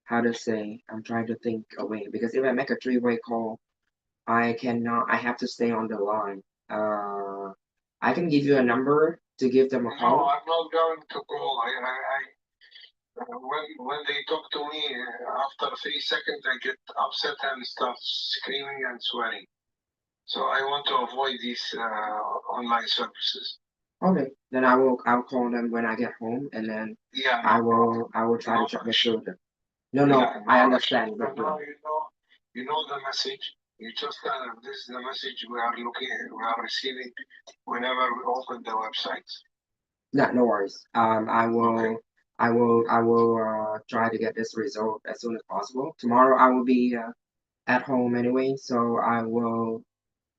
Speaker 3: how to say, I'm trying to think a way because if I make a three-way call, I have to stay on the line. I can give you a number to give them a
Speaker 5: No,
Speaker 3: call.
Speaker 5: I'm not going to call. When they talk to me, after 3 seconds, I get upset and start screaming and swearing. So I want to avoid these online services.
Speaker 3: Okay, then I'll call them when I get home, and then
Speaker 5: Yeah.
Speaker 3: I will try to troubleshoot them. No,
Speaker 5: Yeah,
Speaker 3: I understand, but
Speaker 5: now you know the message. You just tell them this is the message we are receiving whenever we open the website.
Speaker 3: no worries.
Speaker 5: Okay.
Speaker 3: I will try to get this resolved as soon as possible. Tomorrow I will be at home anyway, so I will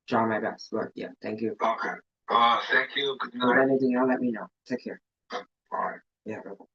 Speaker 3: try my best. But yeah, thank you.
Speaker 5: Okay. Thank you. Good
Speaker 3: If
Speaker 5: night.
Speaker 3: anything else, let me know. Take care.
Speaker 5: All right.
Speaker 3: Yeah. Bye.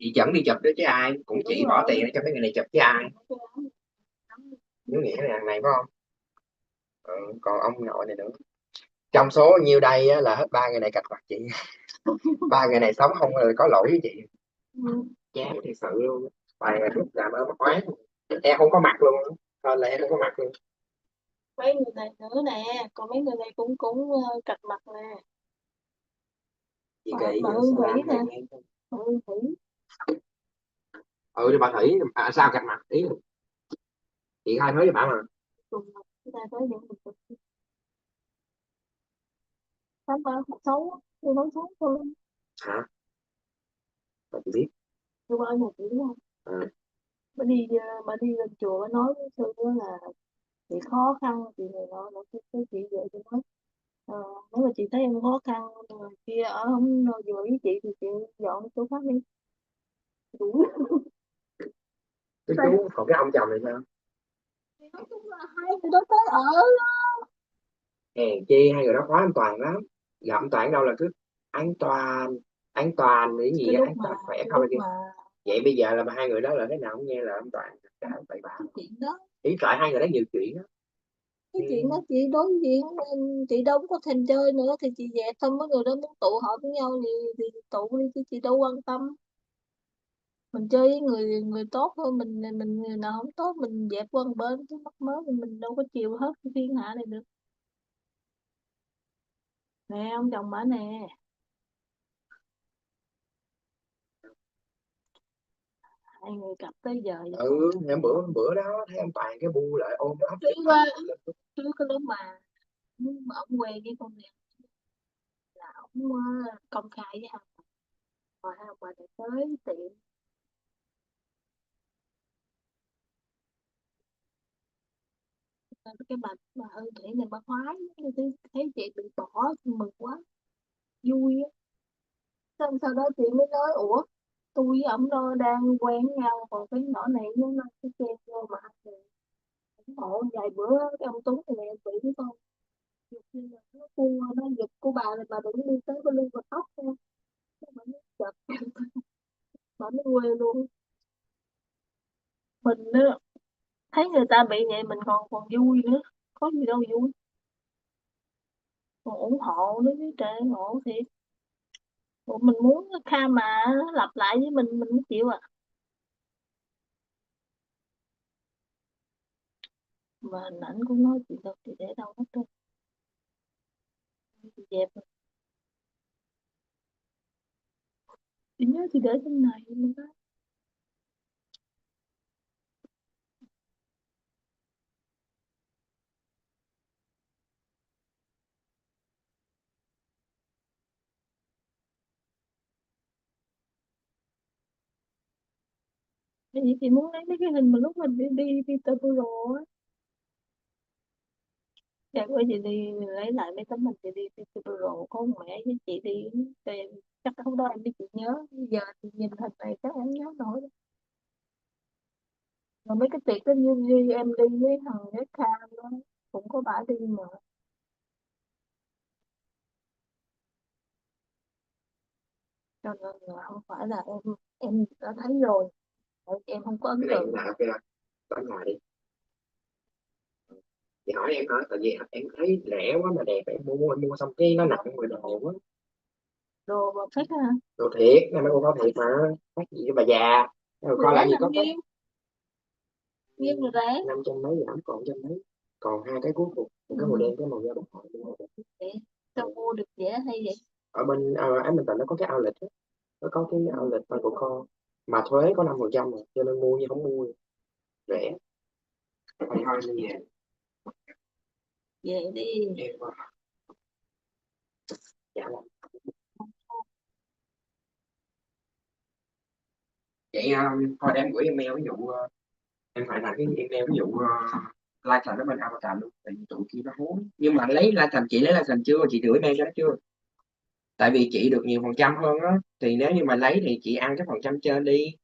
Speaker 3: Chị Trấn đi chụp đó chứ ai, cũng
Speaker 4: Đúng
Speaker 3: chị bỏ
Speaker 4: rồi.
Speaker 3: tiền để cho mấy người này chụp chứ ai.
Speaker 4: Cái áo
Speaker 3: Nếu nghĩa là thằng này phải không? Còn ông nội này nữa, trong số nhiêu đây á, là hết ba người này cạch mặt chị. Ba người này sống không có lỗi với chị, chán thiệt sự luôn. Bài này lúc làm ở mất oán, em không có mặt luôn, thôi là em không có mặt luôn.
Speaker 4: mấy người này nữa nè, còn mấy người này cũng cũng cạch mặt nè.
Speaker 3: Chị
Speaker 4: Bà
Speaker 3: kỹ
Speaker 4: Hương
Speaker 3: sao
Speaker 4: Thủy
Speaker 3: làm
Speaker 4: nè.
Speaker 3: hay nghe.
Speaker 4: Bà Hương Thủy.
Speaker 3: Thì bà Thủy sao cạch mặt ý là chị khai nói với bà mà.
Speaker 4: Cùng mặt chúng ta tới những người tám ba thật xấu á. Tôi nói xấu thôi.
Speaker 3: Hả? Bà chị biết.
Speaker 4: Tôi bao giờ chị đúng không?
Speaker 3: À,
Speaker 4: Bà đi lên chùa bà nói với sư đó là chị khó khăn chị này nó cái chị về chị nói nếu mà chị thấy em khó khăn kia ở không vừa với chị thì chị dọn chỗ khác đi. Đủ.
Speaker 3: cái chú còn cái ông chồng này sao?
Speaker 4: Thì nói chung là hai người đó tới ở
Speaker 3: Hèn chi hai người đó khóa an toàn lắm, gặp an toàn đâu là cứ an toàn, an toàn để gì
Speaker 4: cái
Speaker 3: á,
Speaker 4: lúc
Speaker 3: an
Speaker 4: mà
Speaker 3: toàn khỏe
Speaker 4: cái
Speaker 3: không
Speaker 4: lúc
Speaker 3: là gì.
Speaker 4: mà
Speaker 3: Vậy bây giờ là hai người đó là thế nào không nghe là an toàn cả bậy bạ.
Speaker 4: cái chuyện đó
Speaker 3: Ý tại hai người đó nhiều chuyện đó.
Speaker 4: cái chuyện đó chị đối diện chị đâu có thèm chơi nữa thì chị dẹp thôi mấy người đó muốn tụ họp với nhau thì tụ đi chứ chị đâu quan tâm. Mình chơi với người người tốt thôi mình người nào không tốt mình dẹp qua một bên chứ mắc mớ thì mình đâu có chịu hết cái thiên hạ này được. Nè ông chồng bà nè, hai người cặp tới giờ vậy còn
Speaker 3: Em bữa bữa đó thấy anh Toàn cái bu lại ôm ấp
Speaker 4: trước qua trước cái lúc mà ông quen với con này là ông công khai với ông rồi hai ông bà này tới tiệm cái bà Hân Thủy này bà khoái thấy chị bị bỏ mừng quá vui á. Xong sau đó chị mới nói ủa tôi với ổng đó đang quen nhau còn cái nhỏ này nó cái chen vô mà anh này ủng hộ vài bữa cái ông Tuấn này nè chị biết không. Nhiều khi là nó cu nó giật của bà này bà đừng đi tới bên lưng và tóc nha. Cái bà mới giật bà mới quê luôn. Mình á thấy người ta bị vậy mình còn còn vui nữa có gì đâu vui còn ủng hộ nữa chứ trời ủng hộ thiệt. Ủa, mình muốn kha mà nó lặp lại với mình mới chịu à. Mà hình ảnh cũng nói chị đâu chị để đâu hết trơn chị dẹp rồi. Chị nhớ chị để trong này mà đó. Cái gì chị muốn lấy mấy cái hình mà lúc mình đi Tokyo á. Chắc bữa chị đi lấy lại mấy tấm hình chị đi Tokyo có một mẹ với chị đi cho em chắc không đó em biết chị nhớ giờ thì nhìn hình này chắc em nhớ nổi đó. Rồi mấy cái tiệc đó như em đi với thằng cái Kha đó cũng có bả đi mà cho nên là không phải là em đã thấy rồi. Tại em không có ấn
Speaker 3: Cái này
Speaker 4: tượng.
Speaker 3: là cái đó nhà đi. Chị hỏi em hả? Tại vì em thấy rẻ quá mà đẹp em mua xong cái nó nặng 10 đồ quá.
Speaker 4: Đồ mà phết hả?
Speaker 3: Đồ thiệt, em mấy cô có thiệt mà. Phát gì cho bà già. Rồi coi
Speaker 4: Rẻ
Speaker 3: làm gì
Speaker 4: làm
Speaker 3: có cái
Speaker 4: nghiêm nghiêm là rẻ.
Speaker 3: 500 mấy giảm còn trăm mấy. Còn hai cái cuối cùng, một cái màu đen cái màu da bọc hỏi.
Speaker 4: Vậy sao mua được dễ hay vậy?
Speaker 3: Ở bên Ánh Bình Tịnh nó có cái outlet á, nó có cái outlet của con mà thuế có 5% rồi cho nên mua như không mua rẻ. Thôi thôi đi về.
Speaker 4: Về đi.
Speaker 3: Em quá. Dạ lắm. Vậy thôi để em gửi email ví dụ em phải là cái email ví dụ like thành nó bên avatar luôn tại vì tụi kia nó hố nhưng mà lấy like thành chị lấy like thành chưa chị gửi email cho nó chưa tại vì chị được nhiều phần trăm hơn á thì nếu như mà lấy thì chị ăn cái phần trăm trên đi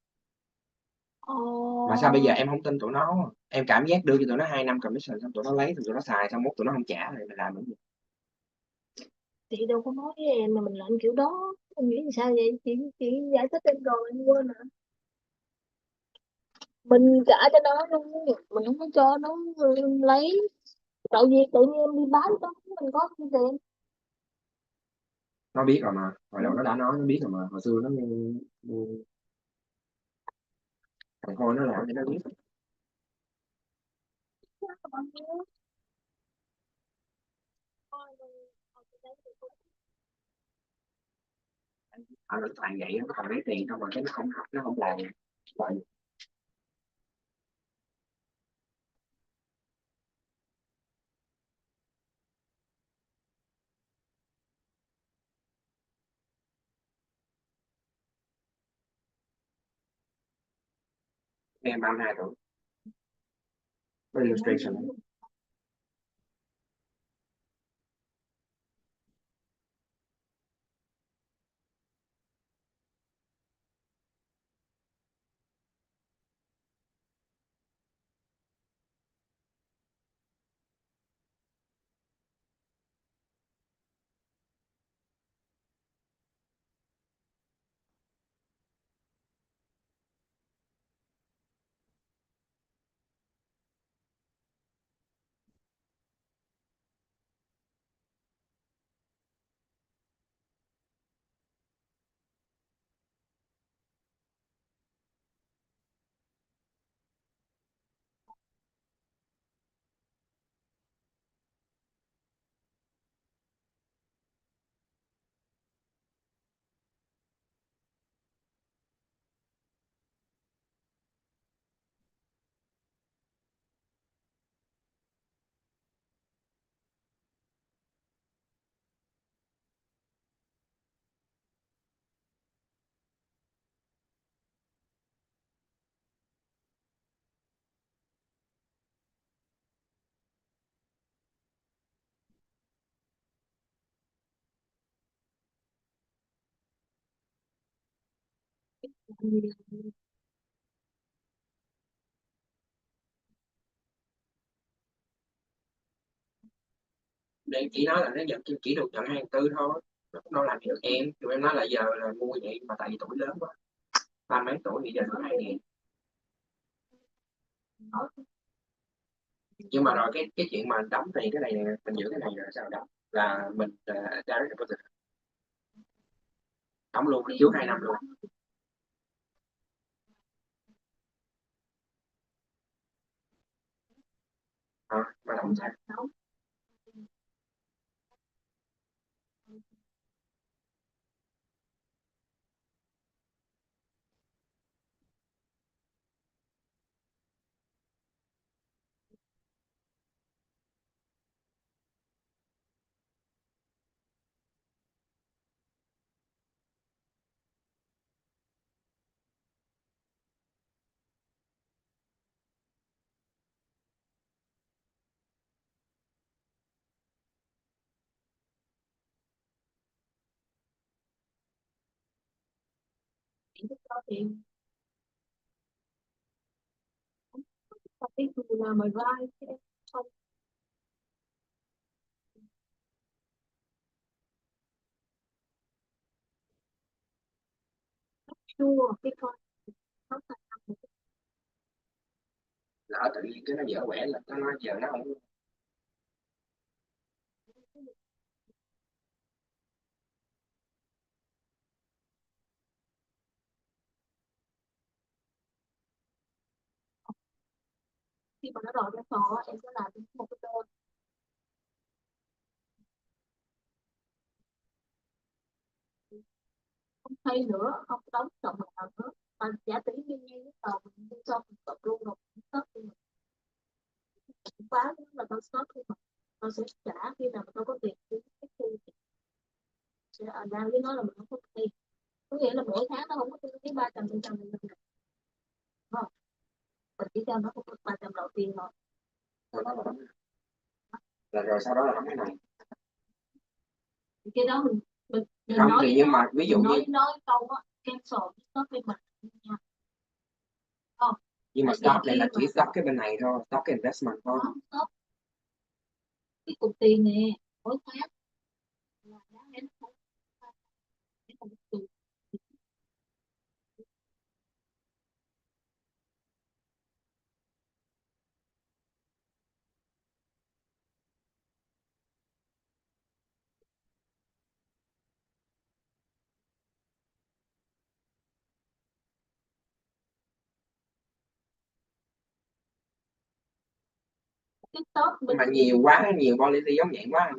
Speaker 4: Ồ,
Speaker 3: mà sao bây giờ em không tin tụi nó em cảm giác đưa cho tụi nó 2 năm commission xong tụi nó lấy xong tụi nó xài xong mốt tụi nó không trả thì mình làm cái gì
Speaker 4: Chị đâu có nói với em mà mình làm kiểu đó, em nghĩ sao vậy? Chị giải thích em rồi em quên hả? Mình trả cho nó luôn, mình không có cho nó lấy. Tại vì tự nhiên em đi bán đó mình có cái tiền.
Speaker 3: Nó biết rồi mà, hồi đầu nó đã nói, nó biết rồi mà, hồi xưa nó thằng Khôi nó làm thì nó biết. Nó toàn vậy, nó còn lấy tiền xong rồi cái nó không học, nó không làm vậy. Em 32 tuổi, có illustration. Để chỉ nói là nó nhận chỉ được nhận 24 thôi, nó cũng đâu làm gì được em. Tụi em nói là giờ là mua vậy mà tại vì tuổi lớn quá, ba mấy tuổi bây giờ nó 2.000. Nhưng mà rồi cái chuyện mà đóng tiền cái này mình giữ cái này rồi sao đóng, là mình direct deposit đóng luôn trước 2 năm luôn. Mà đóng sao?
Speaker 4: Chị thích có tiền, không biết người nào mà vai chứ em không sure cái con nó thành một
Speaker 3: Lỡ tự nhiên cái nó dở quẻ là nó nói giờ nó không.
Speaker 4: khi mà nó đòi cái sò em sẽ làm một cái đơn không thay nữa, không đóng cộng nào nữa, mà giả tỷ nhiên như cái tàu mình đi cho mình tập luôn rồi mình stop đi, mình bán là tao stop đi mà tao sẽ trả khi nào mà tao có tiền thì cái thì sẽ ở ra với nó là mình không có tiền, có nghĩa là mỗi tháng nó không có tiêu cái 300 mình được, đúng không? Mình chỉ cho nó không có 300 đầu tiên thôi.
Speaker 3: Rồi đó là đóng, là rồi sau đó là đóng cái này.
Speaker 4: Cái đó mình
Speaker 3: Không
Speaker 4: nói
Speaker 3: thì nhưng mà ví dụ
Speaker 4: mình
Speaker 3: như
Speaker 4: nói câu á cancel cái stop đi mình nha, không?
Speaker 3: nhưng mà
Speaker 4: Tại vì
Speaker 3: stop này là
Speaker 4: khi
Speaker 3: chỉ
Speaker 4: mà
Speaker 3: stop cái bên này thôi, stop cái investment thôi.
Speaker 4: nó stop cái cục tiền nè mỗi tháng là giá Cái top mình
Speaker 3: mà nhiều quá, nhiều policy giống vậy quá.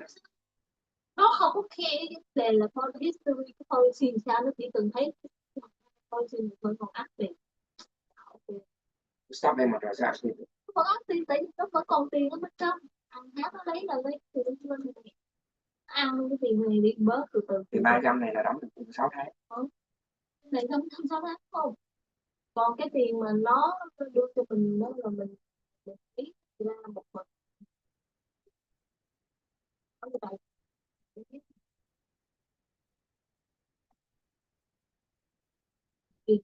Speaker 4: nó không có khe cái vấn đề là policy history, cái policy sao nó chỉ cần thấy policy mình thôi, còn active
Speaker 3: Stop em mà rồi sao?
Speaker 4: còn active tại nó vẫn còn tiền ở bên trong, ăn hát nó lấy là lấy từ bên trên này, ăn cái tiền này đi bớt từ từ
Speaker 3: Thì 300 này là đóng được 6 tháng.
Speaker 4: này không không sao hết không, còn cái tiền mà nó đưa cho mình đó là mình biết ra một phần có như vậy. Thì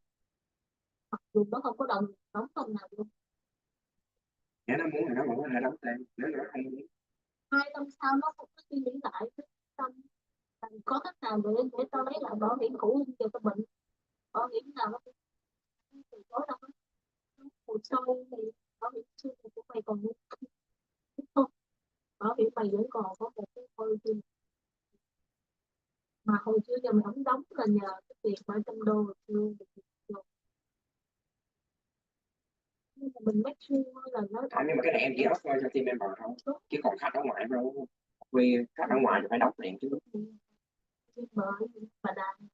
Speaker 4: mặc dù nó không có đồng đóng phần nào luôn,
Speaker 3: Nếu nó muốn thì nó vẫn có thể đóng thêm, nếu nó không muốn.
Speaker 4: 2 năm sau nó không có suy nghĩ lại cái tâm có cách nào để tao lấy lại bảo hiểm cũ giờ tao bệnh, bảo hiểm nào nó cũng từ chối đâu hết. Hồ sơ thì bảo hiểm xưa thì của mày còn không, bảo hiểm mày vẫn còn có một cái policy mà hồi xưa giờ mày không đóng là nhờ cái tiền 300 đô luôn. Nhưng mà mình make sure là nó
Speaker 3: Nhưng mà cái này em chỉ offer cho team member thôi, chứ còn khách ở ngoài đâu. Vì khách ở ngoài thì phải đóng tiền chứ.
Speaker 4: bởi và đàn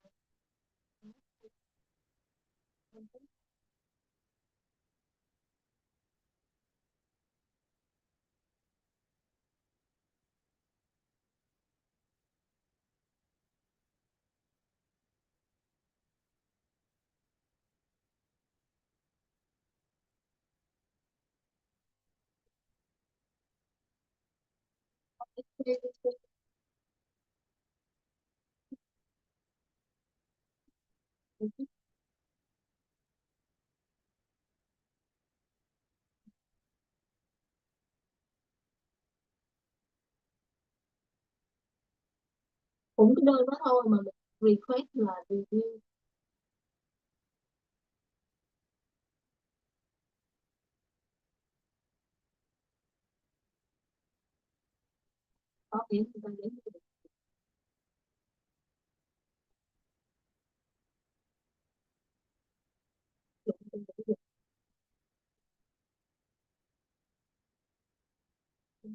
Speaker 4: cũng cái đơn đó thôi mà mình request là review có hiểm thì ta để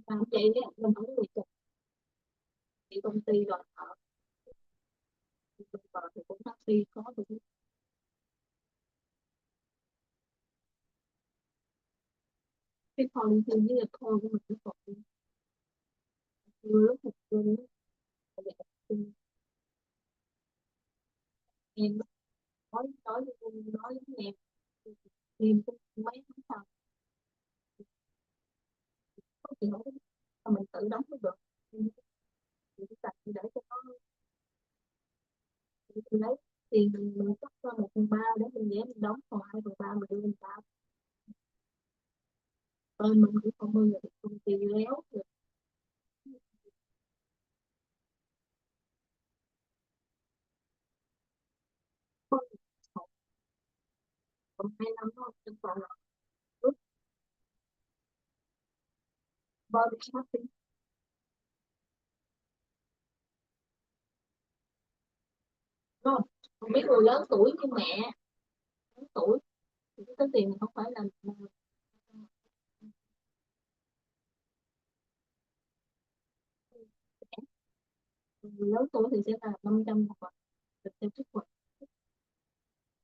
Speaker 4: làm vậy đấy mình không có bị chụp thì công ty rồi họ thì cũng taxi có được cái policy với cái call của mình nó còn nhiều lúc một bên em nói với em cũng mấy tháng sau có tiền không mà mình tự đóng mới được thì cái tập để cho nó mình lấy tiền mình cắt ra 1/3 để mình vẽ mình đóng, còn 2/3 mình đưa mình ta mình cũng không bao giờ bị công ty léo được. Còn 2 năm thôi trên toàn là good body shopping. Không, không biết người lớn tuổi như mẹ lớn tuổi thì cái tiền không phải là người lớn tuổi thì sẽ là 500 hoặc là được theo sức khỏe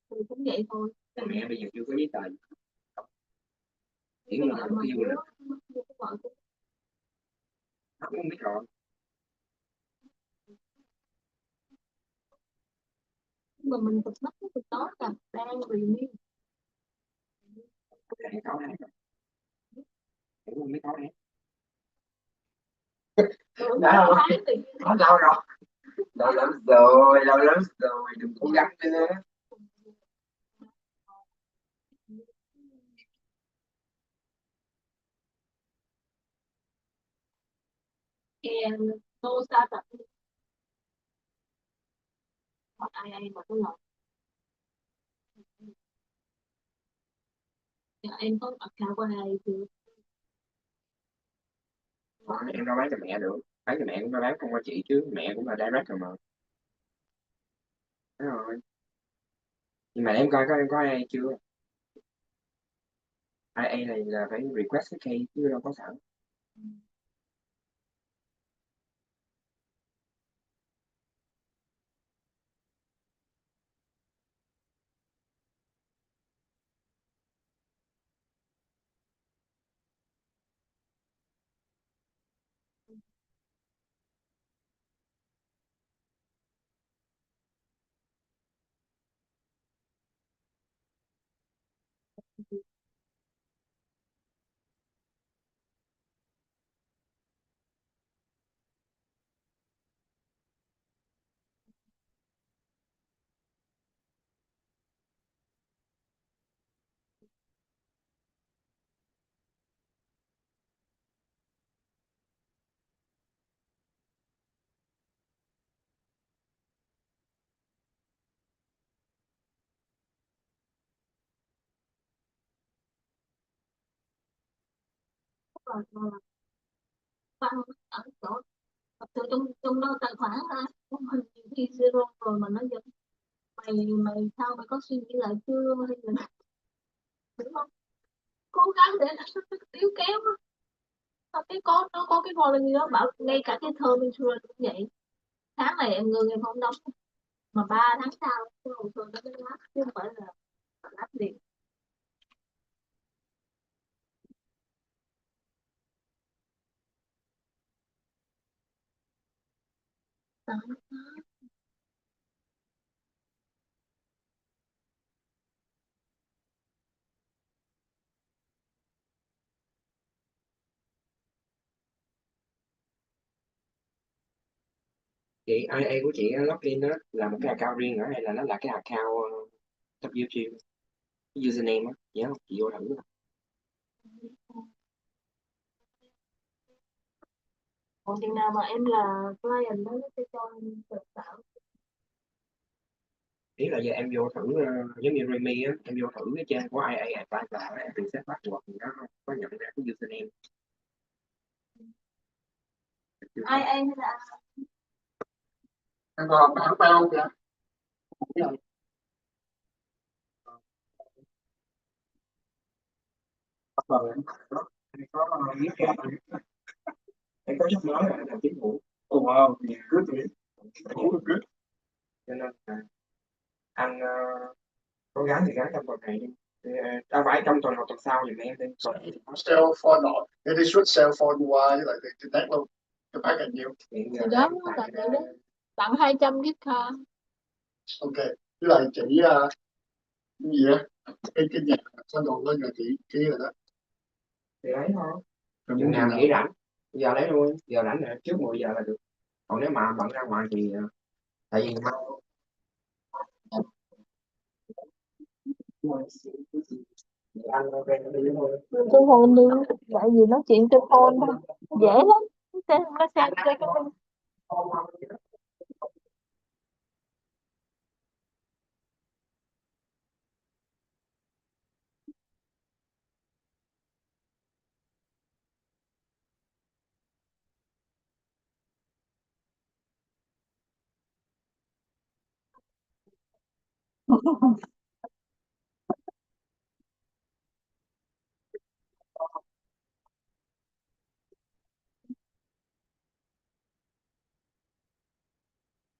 Speaker 4: thì cũng vậy thôi.
Speaker 3: Mẹ bây giờ chưa có giấy tờ. Chỉ
Speaker 4: Cái
Speaker 3: là
Speaker 4: vợ
Speaker 3: một
Speaker 4: mà
Speaker 3: cái du lịch.
Speaker 4: cái vợ của
Speaker 3: Nó cũng không biết rồi.
Speaker 4: mà mình thực mất cái đó là đang review
Speaker 3: Cái 6 tháng rồi. Cũng không biết 6 tháng. Đó rồi. Có lâu rồi. Lâu lắm rồi, lâu lắm rồi. Đừng cố gắng nữa.
Speaker 4: and no startup ai mà có lời. Dạ, em có account của ai chưa?
Speaker 3: Em đâu bán cho mẹ được, bán cho mẹ cũng phải bán không qua chị chứ, mẹ cũng là direct rồi mà. Đúng rồi, nhưng mà em coi có em có ai chưa, ai này là phải request cái case chứ đâu có sẵn.
Speaker 4: Rồi, bạn ở chỗ từ trong trong đó tài khoản ra của mình nhiều khi zero rồi mà nó vẫn mày mày sao mày có suy nghĩ lại chưa hay là đúng không, cố gắng để nó yếu kéo á. Sao cái có nó có cái policy đó bảo ngay cả cái term insurance cũng vậy, tháng này em ngừng em không đóng mà 3 tháng sau cái hồ sơ nó mới lắp chứ không phải là lắp liền. Đó.
Speaker 3: Chị ai của chị login đó là một cái account riêng hả hay là nó là cái account WG, cái username á, nhớ không chị vô thử.
Speaker 4: Còn chừng nào mà em là client đó nó sẽ cho em tự tạo.
Speaker 3: Ý là giờ em vô thử giống như Remy á, em vô thử cái trang của IA Advisor em reset password thì nó không có nhận ra cái username.
Speaker 4: Ai hay là
Speaker 3: Em còn không phải không kìa. Password em có viết ra, em có nhắc nói là làm chính phủ. Oh wow, good vậy. Good. Cho nên là anh cố gắng thì gắng trong tuần này đi. Đâu phải trong tuần hoặc tuần sau thì em đi.
Speaker 6: Sale for nội thì đi suốt sale for đi qua với lại thì test luôn cái bán càng nhiều.
Speaker 3: Hiện
Speaker 4: thì
Speaker 3: giờ
Speaker 4: đó
Speaker 3: em
Speaker 4: nó
Speaker 3: tặng
Speaker 4: là vậy đó, tặng 200 gift card.
Speaker 6: Ok với lại chị cái gì á, cái nhà có đồ lên là chị kia rồi đó.
Speaker 3: thì ấy thôi.
Speaker 6: Rồi
Speaker 3: Chừng
Speaker 6: muốn
Speaker 3: nào
Speaker 6: chừng
Speaker 3: nghỉ
Speaker 6: nào
Speaker 3: rảnh giờ lấy luôn, giờ rảnh là trước 10 giờ là được, còn nếu mà bận ra ngoài thì tại vì anh quen đi thôi.
Speaker 4: Trên phone đi, tại vì nói chuyện trên phone thôi dễ lắm, nó xem cho cái link.